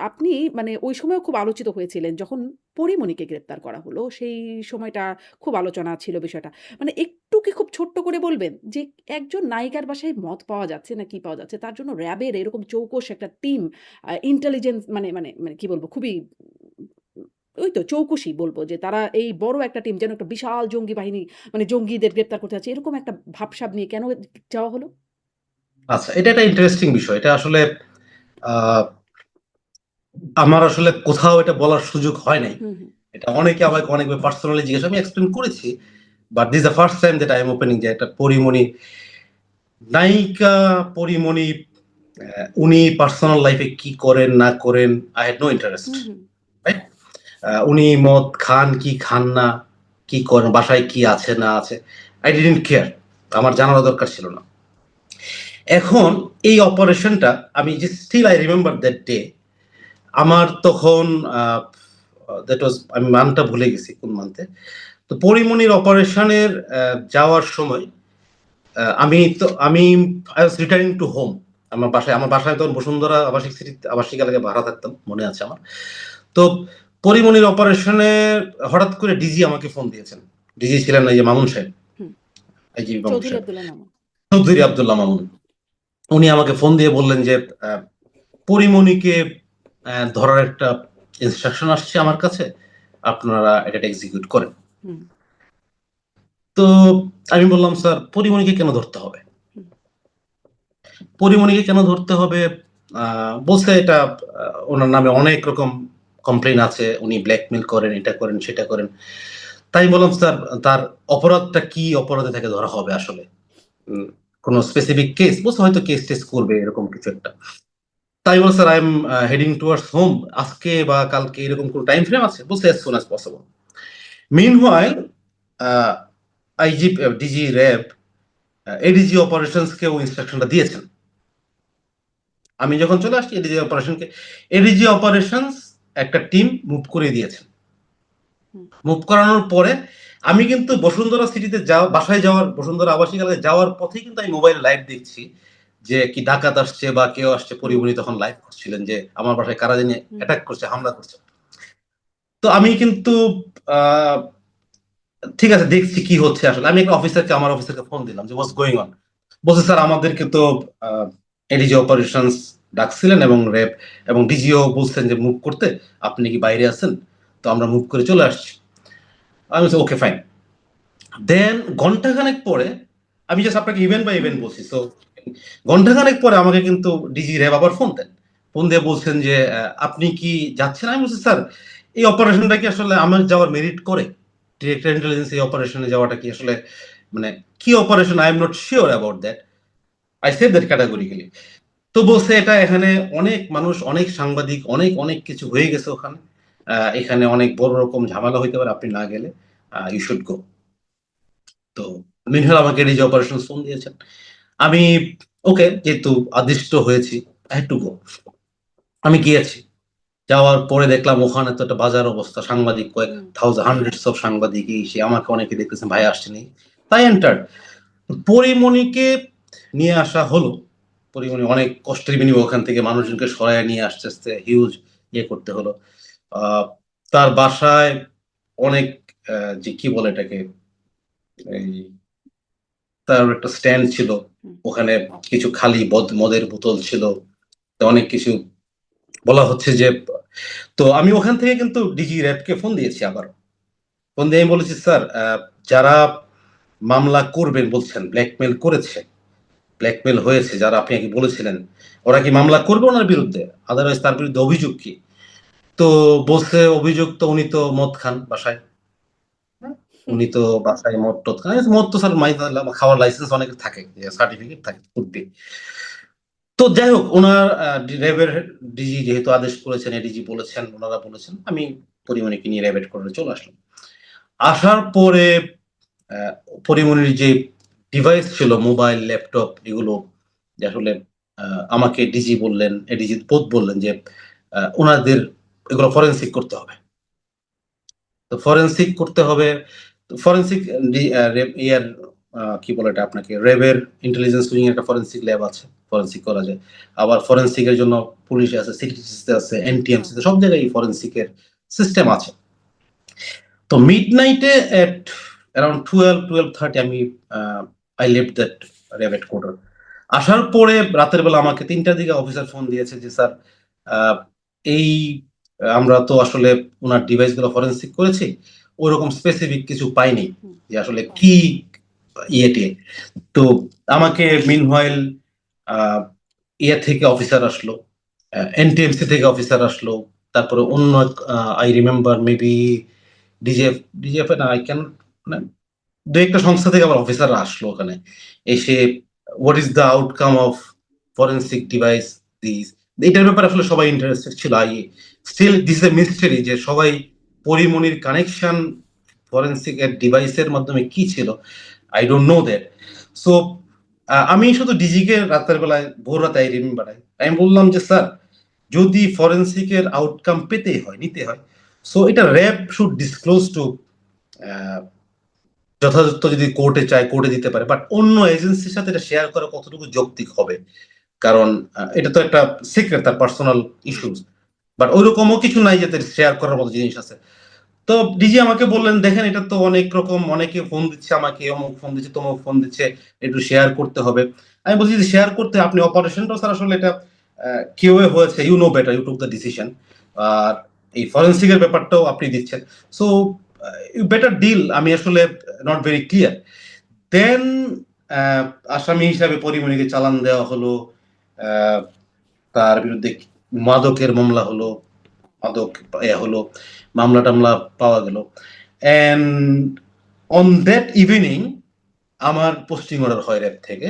আপনি মানে ওই সময়ও খুব আলোচিত হয়েছিলেন যখন পরীমনিকে গ্রেপ্তার করা হলো। সেই সময়টা খুব আলোচনা ছিল বিষয়টা। মানে একটু কি খুব ছোট্ট করে বলবেন যে একজন নায়িকার বাসায় মদ পাওয়া যাচ্ছে না কি পাওয়া যাচ্ছে তার জন্য র‍্যাবের এরকম চৌকস একটা টিম ইন্টেলিজেন্স মানে কি বলবো খুবই ওই তো চৌকসই বলব যে তারা এই বড় একটা টিম যেন একটা বিশাল জঙ্গি বাহিনী মানে জঙ্গিদের গ্রেপ্তার করতে যাচ্ছে এরকম একটা ভাবসাব নিয়ে কেন যাওয়া হলো? আচ্ছা, এটা একটা ইন্টারেস্টিং বিষয়। এটা আসলে আ আমার আসলে কোথাও এটা বলার সুযোগ হয় নাই। হুম, হুম। এটা অনেকে আমাকে অনেকবার পার্সোনালি জিজ্ঞাসা আমি এক্সপ্লেইন করেছি। But this is the first time that I am opening যে একটা পরীমনি নায়িকা পরীমনি উনি পার্সোনাল লাইফ এ কি করেন না করেন I had no interest, hmm, hmm. Right? উনি মদ খান কি খান না, কি করেন, বাসায় কি আছে না আছে, I didn't care. আমার জানারও দরকার ছিল না। এখন এই অপারেশনটা আমি যে still I remember that day আমার তখন দ্যাট ওয়াজ আমি মান্থটা ভুলে গেছি কোন মান্থে। তো পরীমনির অপারেশনের যাওয়ার সময় আমি I was returning to home. আমার বাসায় তখন বসুন্ধরা আবাসিক সিটিতে আবাসিক এলাকায় ভাড়া থাকতাম, মনে আছে আমার। তো পরীমনির অপারেশনে হঠাৎ করে ডিজি আমাকে ফোন দিয়েছেন। ডিজি ছিলেন এই যে মামুন সাহেব, হুম। আইজিপি মামুন চৌধুরী সাহেব, আব্দুল্লাহ মামুন। চৌধুরী আব্দুল্লাহ মামুন। উনি আমাকে ফোন দিয়ে বললেন যে পরীমনিকে ধরার একটা ইনস্ট্রাকশন আসছে আমার কাছে, আপনারা এটা এক্সিকিউট করেন। হুম, তো আমি বললাম, স্যার পরীমনিকে কেন ধরতে হবে? হুম, পরীমনিকে কেন ধরতে হবে? বলছে এটা ওনার নামে অনেক রকম কমপ্লেইন আছে, উনি ব্ল্যাকমেইল করেন, এটা করেন সেটা করেন। তাই বললাম, স্যার তার অপরাধটা কি, অপরাধে তাকে ধরা হবে আসলে? উম, কোনো স্পেসিফিক কেস? বলছে হয়তো কেস টেস করবে এরকম কিছু একটা। তাই বলছে, sir I am heading towards home, আজকে বা কালকে এরকম কোন টাইম ফ্রেম আছে? বলছে as soon as possible. Meanwhile IGP DG RAB ADG operations কেও ইনস্ট্রাকশনটা দিয়েছেন। আমি যখন চলে আসছি এডিজি অপারেশনস একটা টিম মুভ করে দিয়েছেন। হুম, মুভ করানোর পরে আমি কিন্তু বসুন্ধরা সিটিতে বাসায় যাওয়ার, বসুন্ধরা আবাসিক এলাকায় যাওয়ার পথেই কিন্তু আমি মোবাইল লাইভ দেখছি যে কি ডাকাত আসছে বা কেউ আসছে। হুম, পরিমণি তখন লাইভ করছিলেন যে আমার বাসায় কারা জানি হুম, অ্যাটাক করছে, হামলা করছে। তো আমি কিন্তু আহ, ঠিক আছে দেখছি কি হচ্ছে আসলে। আমি একটা আমার অফিসারকে ফোন দিলাম যে হোয়াটস গোয়িং অন। বলছে, স্যার আমাদেরকে তো এডিজি অপারেশনস ডাকছিলেন এবং র‍্যাব এবং ডিজিও বলছেন যে মুভ করতে, আপনি কি বাইরে আছেন? তো আমরা মুভ করে চলে আসছি। আমি বলছি ওকে ফাইন। দেন ঘন্টাখানেক পরে, আমি জাস্ট আপনাকে ইভেন্ট বাই হুম, ইভেন্ট বলছি। সো ঘন্টাখানেক পরে আমাকে কিন্তু ডিজি র‍্যাব আবার ফোন দেন। ফোন দিয়ে বলছেন যে আপনি কি যাচ্ছেন? আমি বলছি, স্যার এই অপারেশনটা কি আসলে আমার যাওয়ার মেরিট করে? ডিরেক্টর ইন্টেলিজেন্স এই অপারেশনে যাওয়াটা কি আসলে মানে কি operation? I am not sure about that. I said that hmm, categorically. তো বলছে এটা এখানে অনেক মানুষ, অনেক সাংবাদিক, অনেক অনেক কিছু হয়ে গেছে ওখানে। এখানে অনেক বড় রকম ঝামেলা হইতে পারে আপনি না গেলে। You should go. তো মিনহাল আমাকে এই যে অপারেশন ফোন দিয়েছেন। আমি ওকে, যেহেতু আদিষ্ট হয়েছি, আই হ্যাড টু গো। আমি গিয়েছি। যাওয়ার পরে দেখলাম ওখানে তো একটা বাজার অবস্থা, সাংবাদিক কয়েক হুম, হান্ড্রেডস অফ সাংবাদিক, সে আমাকে অনেকে দেখতেছেন ভাই আসছেনি। তাই এন্টার পরিমণিকে নিয়ে আসা হলো। পরিমণি অনেক কষ্টের বিনিময়ে ওখান থেকে হুম, মানুষজনকে সরায় নিয়ে আসতে আসতে হিউজ ইয়ে করতে হলো। আহ, তার বাসায় অনেক যে কি বলে এটাকে, এই তার একটা স্ট্যান্ড ছিল, হুম, ওখানে কিছু খালি মদের বোতল ছিল, তো অনেক কিছু বলা হচ্ছে যে। তো আমি ওখান থেকে কিন্তু ডিজি র্যাবকে ফোন দিয়েছি আবার। ফোন দিয়ে আমি বলেছি, স্যার যারা মামলা করবেন বলছেন, ব্ল্যাকমেল করেছে, ব্ল্যাকমেল হয়েছে, যারা আপনি কি বলেছিলেন, ওরা কি মামলা করবে ওনার বিরুদ্ধে? আদারওয়াইজ তার বিরুদ্ধে অভিযোগ কি? তো বলছে অভিযোগ তো উনি তো মদ খান বাসায়। হুম, উনি তো বাসায় মদ টদ খান। আমি বলছি, মদ তো স্যার খাওয়ার লাইসেন্স অনেকের থাকে, সার্টিফিকেট থাকে, could be। তো যাই হোক, ওনার র্যাবের ডিজি যেহেতু আদেশ করেছেন, এডিজি বলেছেন, ওনারা বলেছেন, আমি পরিমণিকে নিয়ে র্যাবের করে চলে আসলাম। আসার পরে আহ, পরিমণির যে ডিভাইস ছিল, মোবাইল, ল্যাপটপ, এগুলো যে আসলে আমাকে ডিজি বললেন, এডিজি বোধ বললেন যে ওনাদের এগুলো ফরেনসিক করতে হবে। তো ফরেনসিক করতে হবে। ফরেনসিক ইয়ার কি বলে এটা আপনাকে র্যাবের ইন্টেলিজেন্স উইং একটা ফরেনসিক ল্যাব আছে, ফরেনসিক করা যায়। আবার ফরেনসিকের জন্য পুলিশ আছে, সিটিসিতে আছে, এনটিএমসি তে, সব জায়গায় ফরেনসিকের সিস্টেম আছে। তো মিডনাইটে এট অ্যারাউন্ড 12-12:30 আমি I left that RAB headquarter. আসার পরে রাতের বেলা আমাকে 3টার দিকে অফিসার ফোন দিয়েছে যে স্যার এই আমরা তো আসলে ওনার ডিভাইসগুলো ফরেনসিক করেছি, ওরকম স্পেসিফিক কিছু পাইনি হুম। যে আসলে কি ইয়েতে। তো আমাকে মিনহোয়াইল ইয়ে থেকে অফিসার আসলো, এনটিএমসি থেকে অফিসার আসলো, তারপরে অন্য আই রিমেম্বার মেবি ডিজিএফ না আই ক্যান, মানে দু একটা সংস্থা থেকে আবার অফিসাররা আসলো ওখানে এসে what is the outcome of forensic device this, এটার ব্যাপারে আসলে সবাই ইন্টারেস্টেড ছিল। I still this a mystery যে সবাই পরিমনির কানেকশন ফরেনসিক এর ডিভাইসের মাধ্যমে কি ছিল, I don't know that. So আমি শুধু ডিজিকে রাতের বেলায় ভোর রাতে আই রিমেম্বার আমি বললাম যে স্যার যদি ফরেনসিকের আউটকাম পেতে হয়, নিতে হয়, সো এটা র্যাব শুড ডিসক্লোজ টু, যথাযথ যদি কোর্টে চায় কোর্টে দিতে পারে, বাট অন্য এজেন্সির সাথে এটা শেয়ার করা কতটুকু যৌক্তিক হবে, কারণ এটা তো একটা সিক্রেট, তার পার্সোনাল ইস্যুস, বাট ওইরকমও কিছু নাই যে শেয়ার করার মতো জিনিস আছে। তো ডিজি আমাকে বললেন দেখেন এটা তো অনেক রকম, অনেকে ফোন দিচ্ছে আমাকে, অমুক ফোন দিচ্ছে, তমুক ফোন দিচ্ছে, একটু শেয়ার করতে হবে। আমি বলছি যে শেয়ার করতে আপনি অপারেশনটাও স্যার আসলে এটা কেউ হয়েছে, you know better, you took the decision, আর এই ফরেন্সিকের ব্যাপারটাও আপনি দিচ্ছেন, সো ইউ বেটার ডিল। আমি আসলে নট ভেরি ক্লিয়ার। দেন আসামি হিসাবে পরিমণিকে চালান দেওয়া হলো, তার বিরুদ্ধে মাদকের মামলা হলো, মাদক হলো, মামলা টামলা পাওয়া গেল, এন্ড অন দ্যাট ইভিনিং আমার পোস্টিং অর্ডার হয় র্যাব থেকে,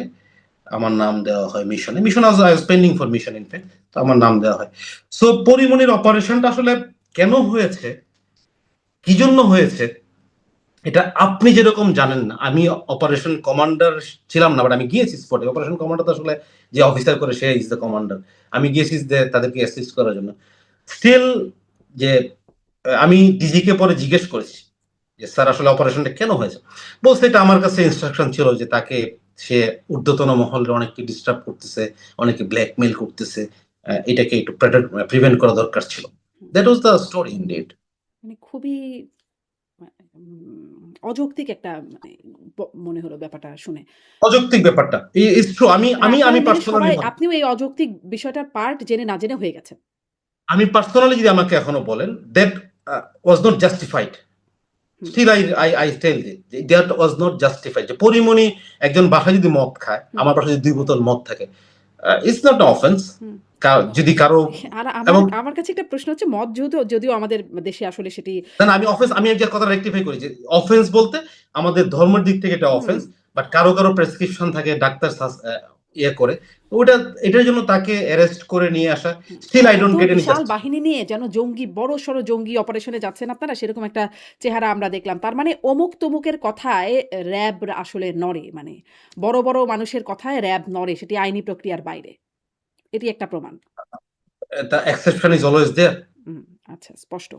আমার নাম দেওয়া হয় মিশনে, mission I was pending for mission in fact, তো আমার নাম দেওয়া হয়। সো পরিমণির অপারেশনটা আসলে কেন হয়েছে, কি জন্য হয়েছে, এটা আপনি যেরকম জানেন না, আমি অপারেশন কমান্ডার ছিলাম না, বাট আমি গিয়েছি স্পটে। অপারেশন কমান্ডার তো আসলে যে অফিসার করে সে ইজ দ্য কমান্ডার, আমি গিয়েছি তাদেরকে অ্যাসিস্ট করার জন্য। স্টিল যে আমি ডিজিকে পরে জিজ্ঞেস করেছি যে স্যার আসলে অপারেশনটা কেন হয়েছে, বলছে এটা আমার কাছে ইনস্ট্রাকশন ছিল যে তাকে সে ঊর্ধ্বতন মহলে অনেককে ডিস্টার্ব করতেছে, অনেকে ব্ল্যাকমেইল করতেছে, এটাকে একটু প্রিভেন্ট করা দরকার ছিল। That was the story indeed. মানে খুবই অযৌক্তিক একটা মানে মনে হলো ব্যাপারটা শুনে। অযৌক্তিক ব্যাপারটা ইজ ট্রু। আমি মানে আমি আপনারা আমি মিলে পার্সোনালি সবাই আপনিও এই অযৌক্তিক বিষয়টার পার্ট জেনে না জেনে হয়ে গেছেন। আমি পার্সোনালি যদি আমাকে এখনো বলেন that was not justified, hmm, still I tell that was not justified. যে পরিমণি একজন বাসায় যদি মদ খায়, হুম, আমার বাসায় যদি 2 বোতল মদ থাকে, ইটস নট অফেন্স। হুম। যদি কারো, আর আমার এবং আমার কাছে একটা প্রশ্ন হচ্ছে মদ যদিও আমাদের দেশে আসলে সেটি না আমি অফেন্স, আমি একটা কথা রেকটিফাই করি যে অফেন্স বলতে আমাদের ধর্মের দিক থেকে এটা হুম, অফেন্স, বাট কারো কারো প্রেসক্রিপশন থাকে, ডাক্তার ইয়ে করে, ওটা এটার জন্য তাকে অ্যারেস্ট করে নিয়ে আসা, স্টিল আর আই এত ডোন্ট গেট এনি বিশাল জাস্টিস। বাহিনী নিয়ে যেন বড়সড় জঙ্গি অপারেশনে যাচ্ছেন আপনারা সেরকম একটা চেহারা আমরা দেখলাম। তার মানে অমুক তমুকের কথায় র‍্যাব আসলে নড়ে। মানে বড়, বড় মানুষের কথায় র‍্যাব নড়ে সেটি আইনি প্রক্রিয়ার বাইরে। এটি একটা প্রমাণ। The exception is always there. হুম, আচ্ছা স্পষ্ট।